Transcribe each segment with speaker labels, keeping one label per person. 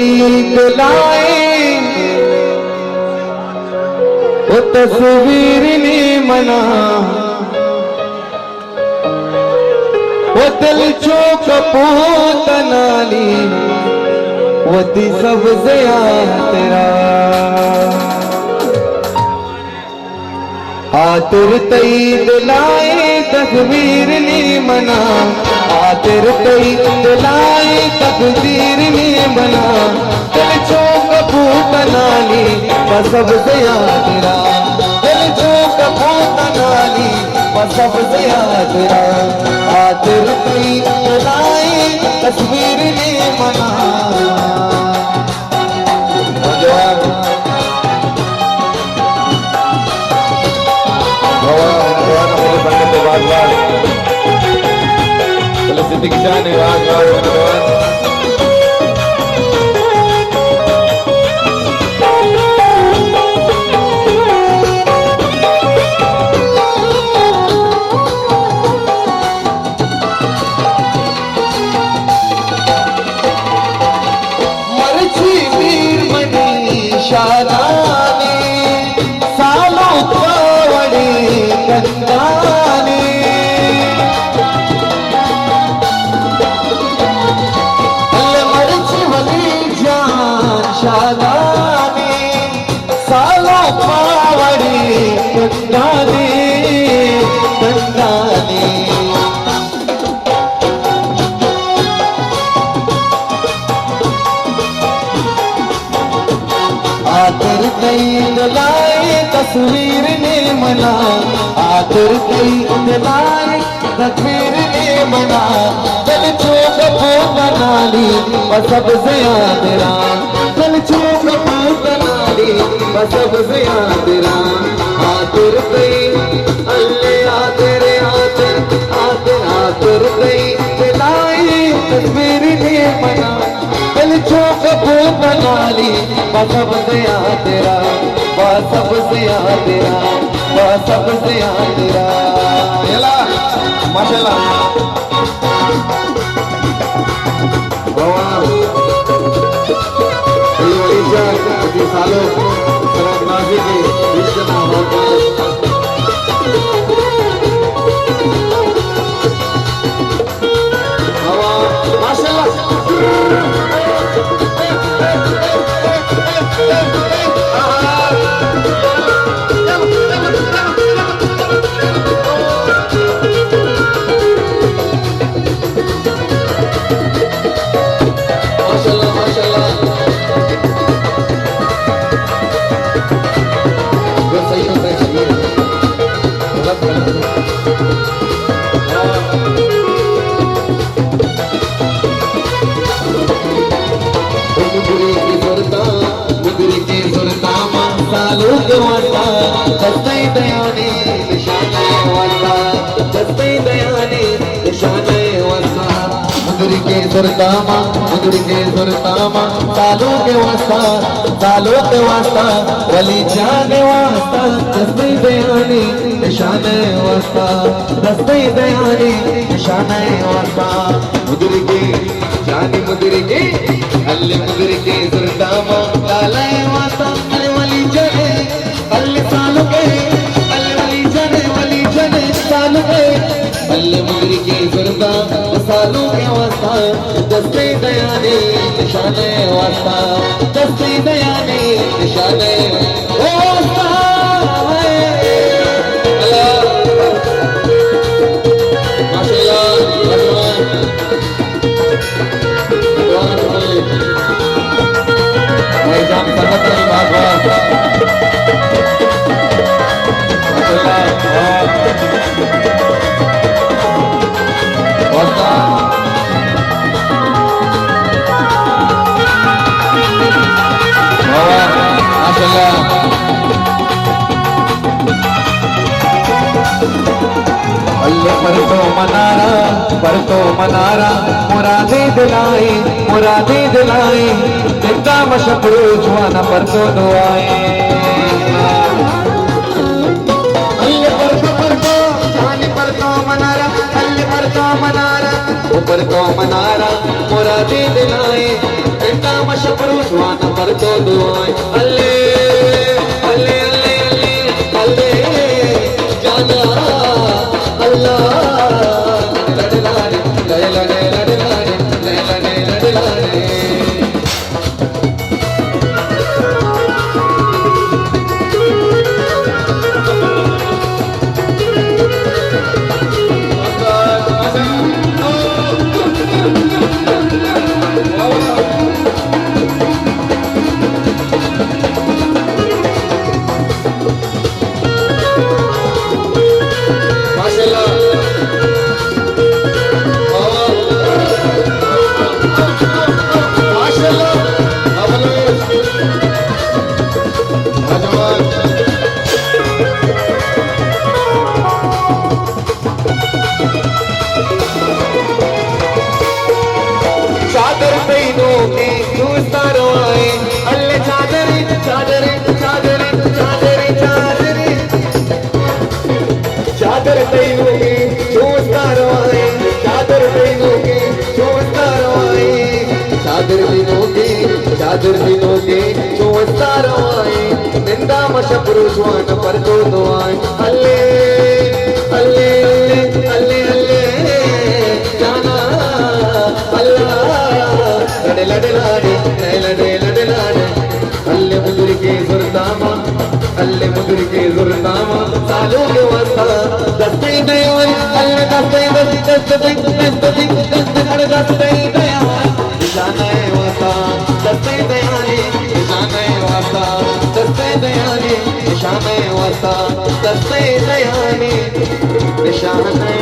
Speaker 1: कई दिलाए वो तस्वीर ने मना वो दिल चो कपूत नाली वो दी सब जया तेरा आतिर तई दिलाए तस्वीर ने मना आतिर तई दिलाए तकदीर ने बना दिल चो कपूत नाली वो सब जया तेरा दिल चो कपूत नाली वो सब जया तेरा आतिर तई दिलाए तस्वीर ने मना जिंदगी जाने मर्जी वीर मनी शादानी सालों कावड़ी कंदानी शादानी सालों पावड़ी कंदानी कंदानी आतिर कई दिलाए तस्वीर ने मना आतिर कई दिलाए तस्वीर ने मना दिल चो कपूत नाली वो सब जया तेरा दिल चो कपूत नाली वो सब जया तेरा आतिर कई अल्ले आतिर आतिर आतिर आतिर कई दिलाए तस्वीर ने मना दिल चो कपूत नाली वो सब जया तेरा वो सब जया तेरा वो सब जया तेरा माशाल्लाह सालों सरफराजी के रिश्ता सुरतामा मुदरी के सुरतामा सालों के वास्ता वली जाने वास्ता दस्ते दयानी निशाने वास्ता दस्ते दयानी निशाने वास्ता मुदरी के जानी मुदरी के अल्ले मुदरी के सुरतामा लाले वास्ता अल्ले वली जाने अल्ले सालों के अल्ले वली जाने सालों के अल्ले मुदरी के सुरता सालों के वास्ता दस्ते दयानी निशाने वास्ता दस्ते दयानी निशाने वास्ता पर तो मनारा मुरादे दिलाए जिंदा मशकरू जुआना पर तो दुआए ऊपर तो मनारा मुरादे दिलाए जिंदा शपरू स्वान पर तो दुआएं अल्ले अल्ले अल्ले अल्ले अल्ले जाना अल्लाह लड़े लाड़े लड़े लड़े लड़े लाड़े लड़े लड़े लाड़े चादर पहनो के दोस्तारो आए अल्ले चादर चादर चादर चादर चादर चादर पहनो के दोस्तारो आए चादर पहनो के दोस्तारो आए चादर पहनो के दोस्तारो आए निंदा मशपरू स्वान पर तो दुआएं अल्ले अल्ले अल्ले अल्ले जाना लड़े लड़े लाड़े लड़े लड़े लाड़े अल्ले मुदुर के जुर्दामा अल्ले मुदुर के जुर्दामा सालों के वास्ता दस्ते दयान अल्ले दस्ते दस्ते दस्ते दस्ते दस्ते दयान जाना है वास्ता दस्ते दयाने जाना है वास्ता दस्ते दयाने निशान है वास्ता दस्ते दयाने निशान है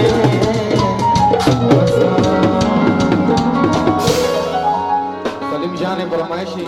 Speaker 1: सलीम जान फरमाइशी